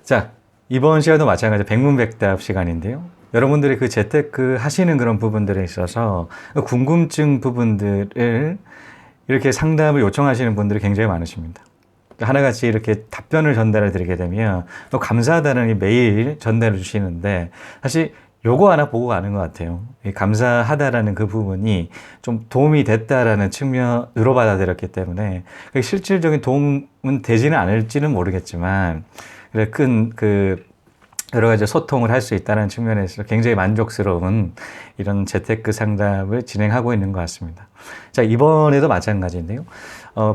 자, 이번 시간도 마찬가지로 백문백답 시간인데요. 여러분들이 그 재테크 하시는 그런 부분들에 있어서 궁금증 부분들을 이렇게 상담을 요청하시는 분들이 굉장히 많으십니다. 하나같이 이렇게 답변을 전달해 드리게 되면 또 감사하다는 이 메일 전달해 주시는데 사실 요거 하나 보고 가는 것 같아요. 이 감사하다라는 그 부분이 좀 도움이 됐다라는 측면으로 받아들였기 때문에 실질적인 도움은 되지는 않을지는 모르겠지만 큰 여러 가지 소통을 할 수 있다는 측면에서 굉장히 만족스러운 이런 재테크 상담을 진행하고 있는 것 같습니다. 자, 이번에도 마찬가지인데요.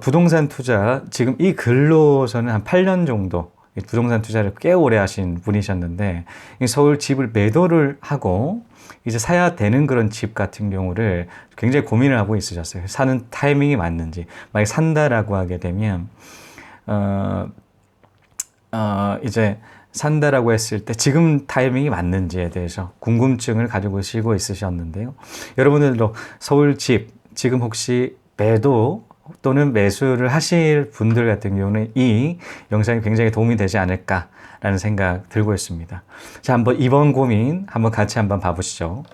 부동산 투자, 지금 이 근로서는 한 8년 정도 부동산 투자를 꽤 오래 하신 분이셨는데, 서울 집을 매도를 하고 이제 사야 되는 그런 집 같은 경우를 굉장히 고민을 하고 있으셨어요. 사는 타이밍이 맞는지. 만약에 산다라고 하게 되면, 이제 산다라고 했을 때 지금 타이밍이 맞는지에 대해서 궁금증을 가지고 계시고 있으셨는데요. 여러분들도 서울 집 지금 혹시 매도 또는 매수를 하실 분들 같은 경우는 이 영상이 굉장히 도움이 되지 않을까라는 생각 들고 있습니다. 자, 한번 이번 고민 한번 같이 한번 봐보시죠.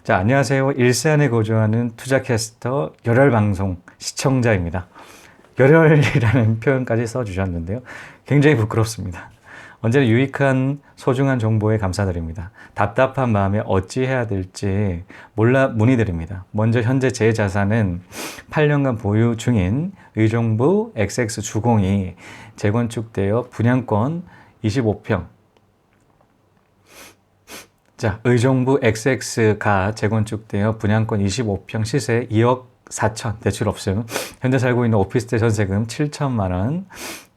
자, 안녕하세요. 일산에 거주하는 투자캐스터 열혈방송 시청자입니다. 열혈이라는 표현까지 써주셨는데요. 굉장히 부끄럽습니다. 언제나 유익한 소중한 정보에 감사드립니다. 답답한 마음에 어찌해야 될지 몰라 문의드립니다. 먼저 현재 제 자산은 8년간 보유 중인 의정부 XX 주공이 재건축되어 분양권 25평. 자, 의정부 XX가 재건축되어 분양권 25평 시세 2억 4천, 대출 없음. 현재 살고 있는 오피스텔 전세금 7천만 원.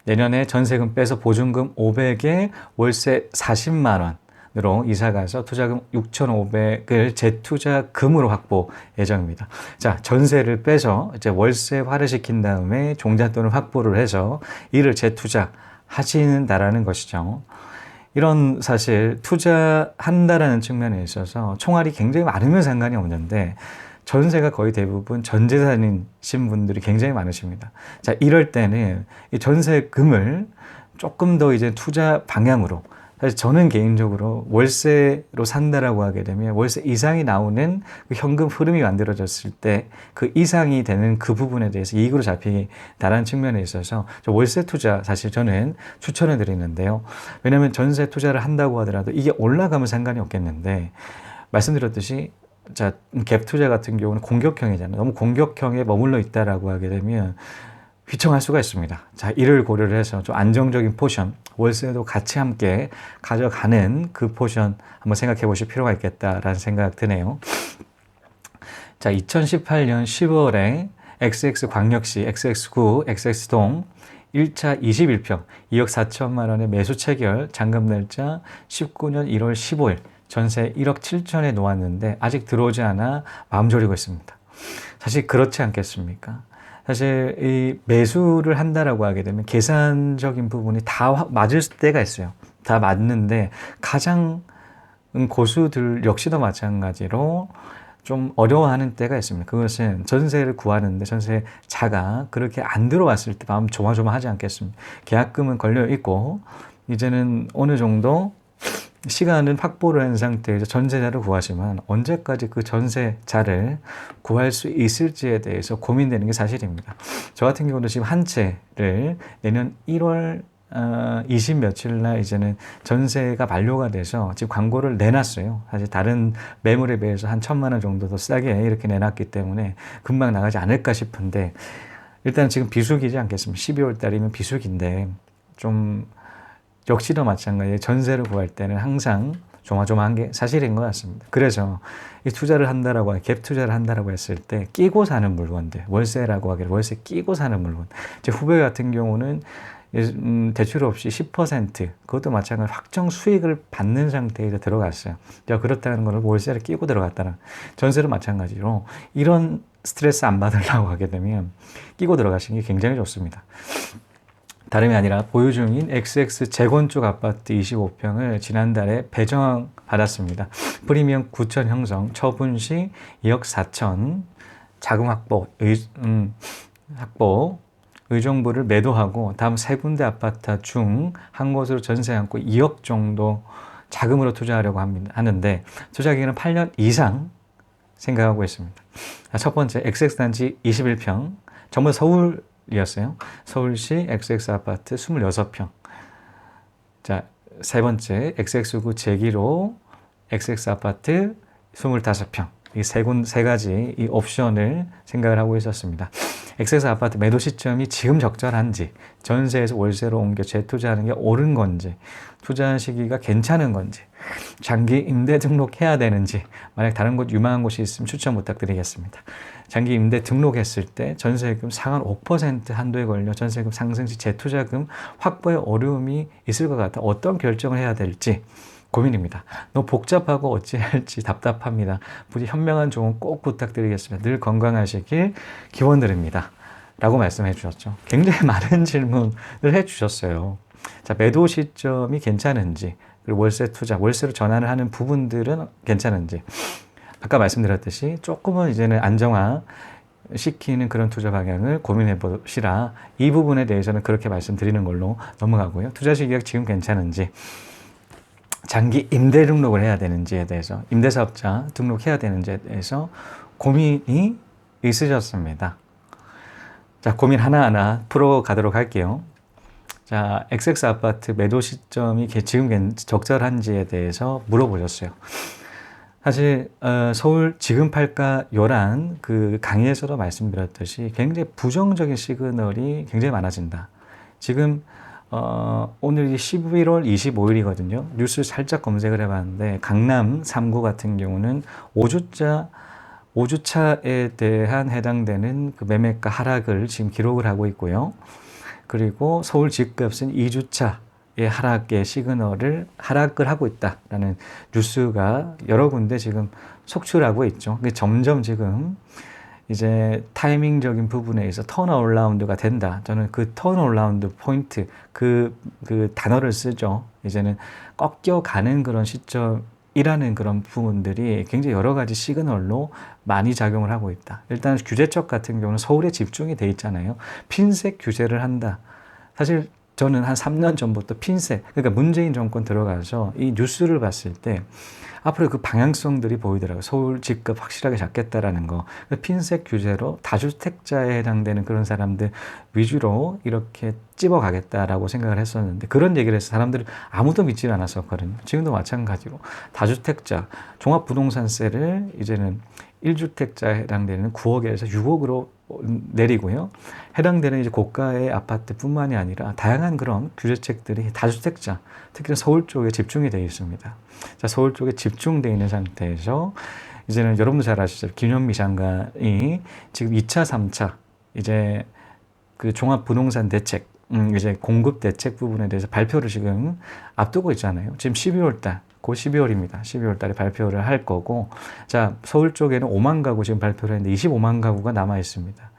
내년에 전세금 빼서 보증금 500에 월세 40만 원으로 이사가서 투자금 6,500을 재투자금으로 확보 예정입니다. 자, 전세를 빼서 이제 월세화를 시킨 다음에 종잣돈을 확보를 해서 이를 재투자하신다라는 것이죠. 이런 사실 투자한다라는 측면에 있어서 총알이 굉장히 많으면 상관이 없는데 전세가 거의 대부분 전재산이신 분들이 굉장히 많으십니다. 자, 이럴 때는 이 전세금을 조금 더 이제 투자 방향으로, 사실 저는 개인적으로 월세로 산다라고 하게 되면 월세 이상이 나오는 그 현금 흐름이 만들어졌을 때 그 이상이 되는 그 부분에 대해서 이익으로 잡히다라는 측면에 있어서 월세 투자 사실 저는 추천해 드리는데요. 왜냐하면 전세 투자를 한다고 하더라도 이게 올라가면 상관이 없겠는데, 말씀드렸듯이 자, 갭 투자 같은 경우는 공격형이잖아요. 너무 공격형에 머물러 있다라고 하게 되면 휘청할 수가 있습니다. 자, 이를 고려를 해서 좀 안정적인 포션, 월세도 같이 함께 가져가는 그 포션 한번 생각해 보실 필요가 있겠다라는 생각 드네요. 자, 2018년 10월에 XX 광역시 XX구 XX동 1차 21평 2억 4천만 원의 매수 체결, 잔금 날짜 19년 1월 15일, 전세 1억 7천에 놓았는데 아직 들어오지 않아 마음 졸이고 있습니다. 사실 그렇지 않겠습니까? 사실 이 매수를 한다라고 하게 되면 계산적인 부분이 다 맞을 때가 있어요. 다 맞는데 가장 고수들 역시도 마찬가지로 좀 어려워하는 때가 있습니다. 그것은 전세를 구하는데 전세자가 그렇게 안 들어왔을 때 마음 조마조마하지 않겠습니까? 계약금은 걸려 있고 이제는 어느 정도 시간은 확보를 한 상태에서 전세자를 구하지만 언제까지 그 전세자를 구할 수 있을지에 대해서 고민되는 게 사실입니다. 저 같은 경우도 지금 한 채를 내년 1월 20 며칠 날 이제는 전세가 만료가 돼서 지금 광고를 내놨어요. 사실 다른 매물에 비해서 한 1,000만 원 정도 더 싸게 이렇게 내놨기 때문에 금방 나가지 않을까 싶은데, 일단 지금 비수기지 않겠습니까? 12월 달이면 비수기인데 좀 역시도 마찬가지로 전세를 구할 때는 항상 조마조마한 게 사실인 것 같습니다. 그래서 이 투자를 한다라고, 갭 투자를 한다라고 했을 때 끼고 사는 물건들, 월세라고 하기를 월세 끼고 사는 물건. 제 후배 같은 경우는 대출 없이 10% 그것도 마찬가지로 확정 수익을 받는 상태에서 들어갔어요. 그렇다는 것을 월세를 끼고 들어갔다는, 전세도 마찬가지로 이런 스트레스 안 받으려고 하게 되면 끼고 들어가시는 게 굉장히 좋습니다. 다름이 아니라 보유 중인 XX 재건축 아파트 25평을 지난달에 배정 받았습니다. 프리미엄 9천 형성, 처분 시 2억 4천, 자금 확보, 의정부를 매도하고 다음 세 군데 아파트 중 한 곳으로 전세 안고 2억 정도 자금으로 투자하려고 하는데 투자 기간은 8년 이상 생각하고 있습니다. 첫 번째 XX단지 21평, 전부 서울이었어요. 서울시 XX 아파트 26평. 자, 세 번째 XX구 제기로 XX 아파트 25평. 이 세 가지 이 옵션을 생각을 하고 있었습니다. XX 아파트 매도 시점이 지금 적절한지, 전세에서 월세로 옮겨 재투자하는 게 옳은 건지, 투자 시기가 괜찮은 건지, 장기 임대 등록해야 되는지, 만약 다른 곳 유망한 곳이 있으면 추천 부탁드리겠습니다. 장기 임대 등록했을 때 전세금 상한 5% 한도에 걸려 전세금 상승 시 재투자금 확보에 어려움이 있을 것 같아 어떤 결정을 해야 될지 고민입니다. 너무 복잡하고 어찌할지 답답합니다. 부디 현명한 조언 꼭 부탁드리겠습니다. 늘 건강하시길 기원드립니다. 라고 말씀해 주셨죠. 굉장히 많은 질문을 해 주셨어요. 자, 매도 시점이 괜찮은지, 그리고 월세 투자, 월세로 전환을 하는 부분들은 괜찮은지, 아까 말씀드렸듯이 조금은 이제는 안정화 시키는 그런 투자 방향을 고민해 보시라. 이 부분에 대해서는 그렇게 말씀드리는 걸로 넘어가고요. 투자 시기가 지금 괜찮은지, 장기 임대 등록을 해야 되는지에 대해서, 임대사업자 등록해야 되는지에 대해서 고민이 있으셨습니다. 자, 고민 하나하나 풀어가도록 할게요. 자, XX 아파트 매도 시점이 지금 적절한지에 대해서 물어보셨어요. 사실 서울 지금 팔까요란 그 강의에서도 말씀드렸듯이 굉장히 부정적인 시그널이 굉장히 많아진다. 지금 오늘이 11월 25일이거든요. 뉴스 살짝 검색을 해봤는데 강남 3구 같은 경우는 5주차에 대한 해당되는 그 매매가 하락을 지금 기록을 하고 있고요. 그리고 서울 집값은 2주차의 하락의 시그널을 하락을 하고 있다라는 뉴스가 여러 군데 지금 속출하고 있죠. 점점 지금 이제 타이밍적인 부분에 있어 턴어라운드가 된다. 저는 그 턴어라운드 포인트 그 단어를 쓰죠. 이제는 꺾여가는 그런 시점이라는 그런 부분들이 굉장히 여러 가지 시그널로 많이 작용을 하고 있다. 일단 규제적 같은 경우는 서울에 집중이 돼 있잖아요. 핀셋 규제를 한다. 사실 저는 한 3년 전부터 핀셋, 그러니까 문재인 정권 들어가서 이 뉴스를 봤을 때 앞으로 그 방향성들이 보이더라고요. 서울 집값 확실하게 잡겠다라는 거. 핀셋 규제로 다주택자에 해당되는 그런 사람들 위주로 이렇게 찝어가겠다라고 생각을 했었는데 그런 얘기를 해서 사람들이 아무도 믿지 않았었거든요. 지금도 마찬가지로 다주택자 종합부동산세를 이제는 1주택자에 해당되는 9억에서 6억으로 내리고요. 해당되는 이제 고가의 아파트뿐만이 아니라 다양한 그런 규제책들이 다주택자, 특히 서울 쪽에 집중이 되어 있습니다. 자, 서울 쪽에 집중되어 있는 상태에서 이제는 여러분도 잘 아시죠? 김현미 장관이 지금 2차, 3차 이제 그 종합부동산 대책, 이제 공급 대책 부분에 대해서 발표를 지금 앞두고 있잖아요. 지금 12월 달. 곧 12월입니다. 12월 달에 발표를 할 거고, 자, 서울 쪽에는 5만 가구 지금 발표를 했는데 25만 가구가 남아 있습니다.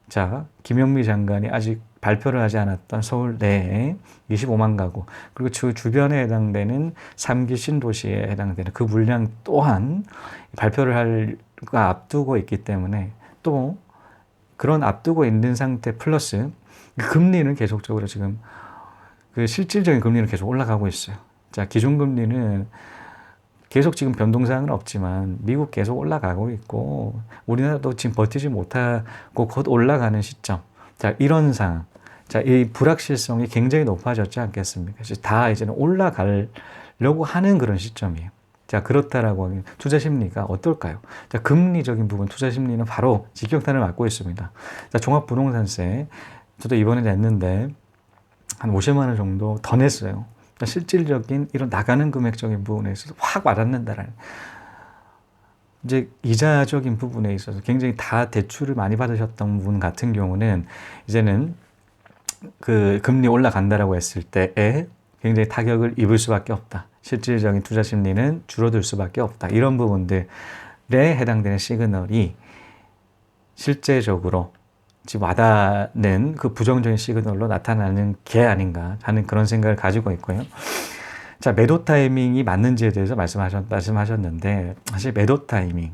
자, 김영미 장관이 아직 발표를 하지 않았던 서울 내에 25만 가구, 그리고 그 주변에 해당되는 3기 신도시에 해당되는 그 물량 또한 발표를 앞두고 있기 때문에 또 그런 앞두고 있는 상태 플러스 금리는 계속적으로 지금 그 실질적인 금리는 계속 올라가고 있어요. 자, 기준금리는 계속 지금 변동사항은 없지만 미국 계속 올라가고 있고 우리나라도 지금 버티지 못하고 곧 올라가는 시점. 자, 이런 상황. 자, 이 불확실성이 굉장히 높아졌지 않겠습니까? 그래서 다 이제는 올라가려고 하는 그런 시점이에요. 자, 그렇다라고 하면 투자 심리가 어떨까요? 자, 금리적인 부분 투자 심리는 바로 직격탄을 맞고 있습니다. 자, 종합부동산세 저도 이번에 냈는데 한 50만 원 정도 더 냈어요. 실질적인 이런 나가는 금액적인 부분에 있어서 확 와닿는다라는 이제 이자적인 부분에 있어서 굉장히 다 대출을 많이 받으셨던 분 같은 경우는 이제는 그 금리 올라간다라고 했을 때에 굉장히 타격을 입을 수밖에 없다. 실질적인 투자 심리는 줄어들 수밖에 없다. 이런 부분들에 해당되는 시그널이 실제적으로 지금 와닿는 그 부정적인 시그널로 나타나는 게 아닌가 하는 그런 생각을 가지고 있고요. 자, 매도 타이밍이 맞는지에 대해서 말씀하셨는데 사실 매도 타이밍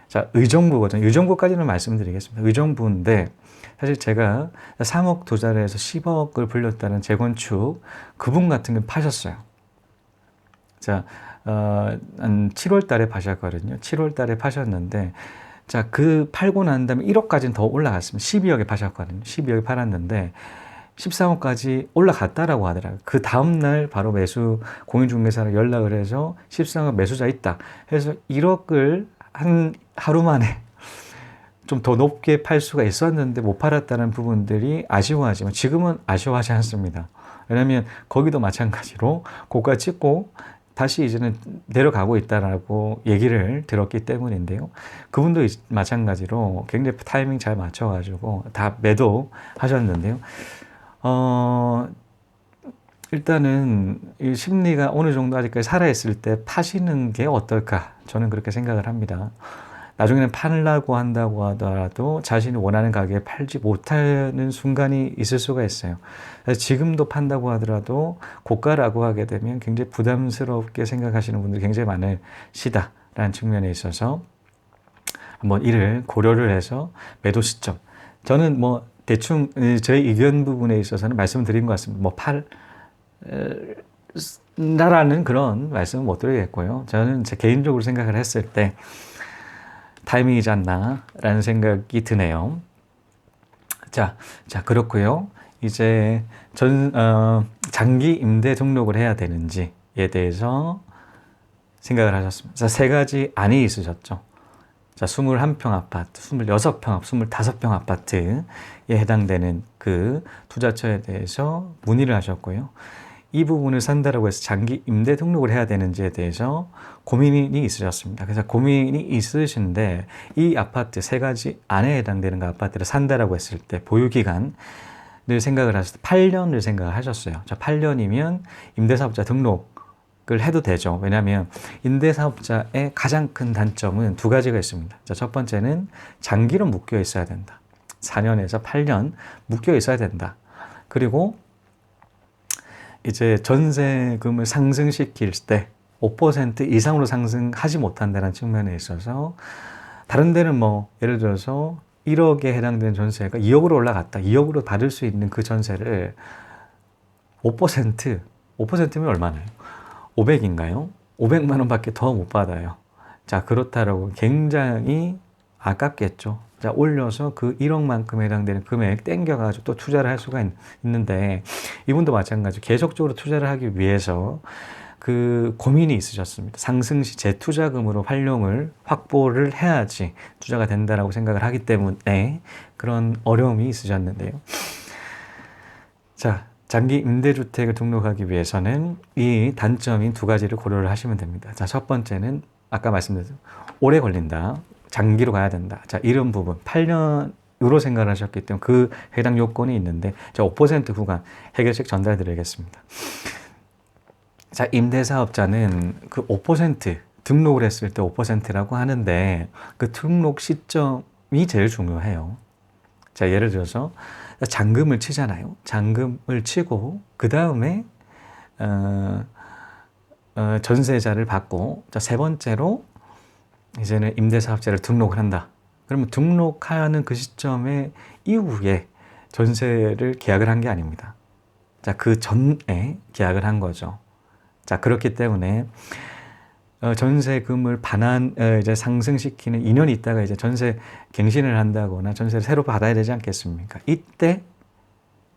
자, 의정부거든요. 의정부까지는 말씀드리겠습니다. 의정부인데 사실 제가 3억 투자를 해서 10억을 불렸다는 재건축 그분 같은 경 파셨어요. 자, 한 7월 달에 파셨거든요. 7월 달에 파셨는데, 자, 그 팔고 난 다음에 1억까지는 더 올라갔습니다. 12억에 파셨거든요. 12억에 팔았는데, 13억까지 올라갔다라고 하더라고요. 그 다음날 바로 매수 공인중개사로 연락을 해서 13억 매수자 있다. 해서 1억을 한 하루 만에 좀 더 높게 팔 수가 있었는데 못 팔았다는 부분들이 아쉬워하지만 지금은 아쉬워하지 않습니다. 왜냐하면 거기도 마찬가지로 고가 찍고 다시 이제는 내려가고 있다라고 얘기를 들었기 때문인데요. 그분도 마찬가지로 굉장히 타이밍 잘 맞춰가지고 다 매도하셨는데요. 일단은 이 심리가 어느 정도 아직까지 살아있을 때 파시는 게 어떨까? 저는 그렇게 생각을 합니다. 나중에는 팔려고 한다고 하더라도 자신이 원하는 가격에 팔지 못하는 순간이 있을 수가 있어요. 지금도 판다고 하더라도 고가라고 하게 되면 굉장히 부담스럽게 생각하시는 분들이 굉장히 많으시다라는 측면에 있어서 한번 이를 고려를 해서 매도 시점. 저는 뭐 대충 저희 의견 부분에 있어서는 말씀드린 것 같습니다. 뭐 팔라라는 그런 말씀은 못 드리겠고요. 저는 제 개인적으로 생각을 했을 때 타이밍이지 않나라는 생각이 드네요. 자, 그렇고요. 이제 장기 임대 등록을 해야 되는지에 대해서 생각을 하셨습니다. 자, 세 가지 안이 있으셨죠. 자, 21평 아파트, 26평, 25평 아파트에 해당되는 그 투자처에 대해서 문의를 하셨고요. 이 부분을 산다라고 해서 장기 임대 등록을 해야 되는지에 대해서 고민이 있으셨습니다. 그래서 고민이 있으신데 이 아파트 세 가지 안에 해당되는 그 아파트를 산다라고 했을 때 보유기간을 생각을 하셨을 때 8년을 생각을 하셨어요. 자, 8년이면 임대사업자 등록을 해도 되죠. 왜냐하면 임대사업자의 가장 큰 단점은 두 가지가 있습니다. 자, 첫 번째는 장기로 묶여 있어야 된다. 4년에서 8년 묶여 있어야 된다. 그리고 이제 전세금을 상승시킬 때 5% 이상으로 상승하지 못한다는 측면에 있어서 다른 데는 뭐 예를 들어서 1억에 해당되는 전세가 2억으로 올라갔다. 2억으로 받을 수 있는 그 전세를 5%면 얼마나요? 500인가요? 500만 원밖에 더 못 받아요. 자, 그렇다라고 굉장히 아깝겠죠. 자, 올려서 그 1억만큼 해당되는 금액 땡겨가지고 또 투자를 할 수가 있는데 이분도 마찬가지로 계속적으로 투자를 하기 위해서 그 고민이 있으셨습니다. 상승시 재투자금으로 활용을 확보를 해야지 투자가 된다라고 생각을 하기 때문에 그런 어려움이 있으셨는데요. 자, 장기 임대주택을 등록하기 위해서는 이 단점인 두 가지를 고려를 하시면 됩니다. 자, 첫 번째는 아까 말씀드린 오래 걸린다. 장기로 가야 된다. 자, 이런 부분 8년으로 생각을 하셨기 때문에 그 해당 요건이 있는데 자, 5% 구간 해결책 전달 드리겠습니다. 자, 임대사업자는 그 5% 등록을 했을 때 5%라고 하는데 그 등록 시점이 제일 중요해요. 자, 예를 들어서 잔금을 치잖아요. 잔금을 치고 그 다음에 전세자를 받고 자, 세 번째로 이제는 임대사업자를 등록을 한다. 그러면 등록하는 그 시점에 이후에 전세를 계약을 한 게 아닙니다. 자, 그 전에 계약을 한 거죠. 자, 그렇기 때문에 전세금을 이제 상승시키는 2년 있다가 이제 전세 갱신을 한다거나 전세를 새로 받아야 되지 않겠습니까? 이때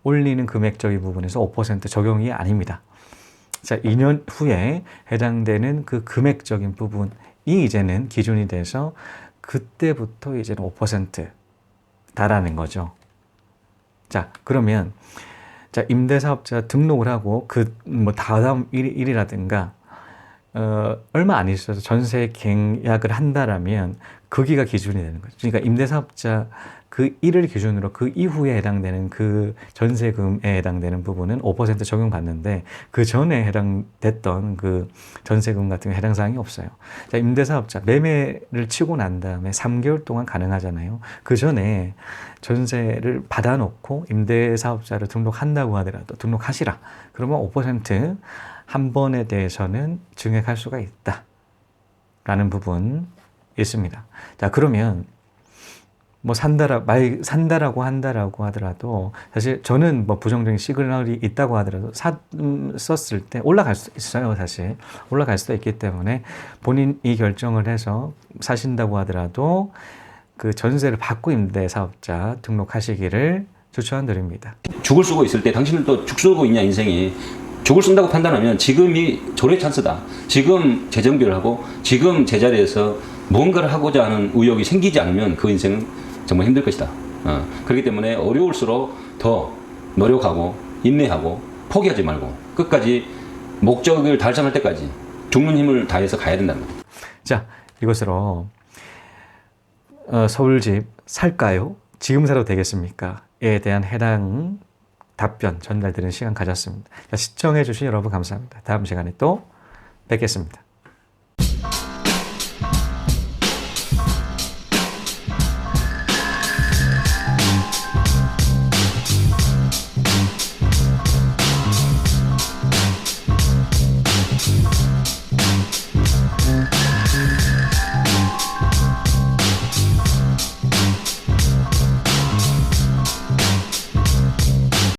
올리는 금액적인 부분에서 5% 적용이 아닙니다. 자, 2년 후에 해당되는 그 금액적인 부분이 이제는 기준이 돼서 그때부터 이제는 5%다라는 거죠. 자, 그러면 자, 임대사업자 등록을 하고 뭐 다음 일이라든가 얼마 안 있어서 전세 계약을 한다라면 거기가 기준이 되는 거죠. 그러니까 임대사업자 그 일을 기준으로 그 이후에 해당되는 그 전세금에 해당되는 부분은 5% 적용받는데 그 전에 해당됐던 그 전세금 같은 게 해당 사항이 없어요. 자, 임대사업자 매매를 치고 난 다음에 3개월 동안 가능하잖아요. 그 전에 전세를 받아놓고 임대사업자를 등록한다고 하더라도 등록하시라. 그러면 5% 한 번에 대해서는 증액할 수가 있다. 라는 부분 있습니다. 자, 그러면 뭐 산다라고 한다라고 하더라도 사실 저는 뭐 부정적인 시그널이 있다고 하더라도 썼을 때 올라갈 수 있어요. 사실 올라갈 수도 있기 때문에 본인이 결정을 해서 사신다고 하더라도 그 전세를 받고 임대 사업자 등록하시기를 추천드립니다. 죽을 쓰고 있을 때 당신은 또 죽 쓰고 있냐 인생이. 죽을 쓴다고 판단하면 지금이 절호의 찬스다. 지금 재정비를 하고 지금 제자리에서 뭔가를 하고자 하는 의욕이 생기지 않으면 그 인생은 정말 힘들 것이다. 그렇기 때문에 어려울수록 더 노력하고 인내하고 포기하지 말고 끝까지 목적을 달성할 때까지 죽는 힘을 다해서 가야 된다는 거죠. 자, 이것으로 서울집 살까요? 지금 사도 되겠습니까? 에 대한 해당 답변 전달드리는 시간 가졌습니다. 시청해 주신 여러분 감사합니다. 다음 시간에 또 뵙겠습니다.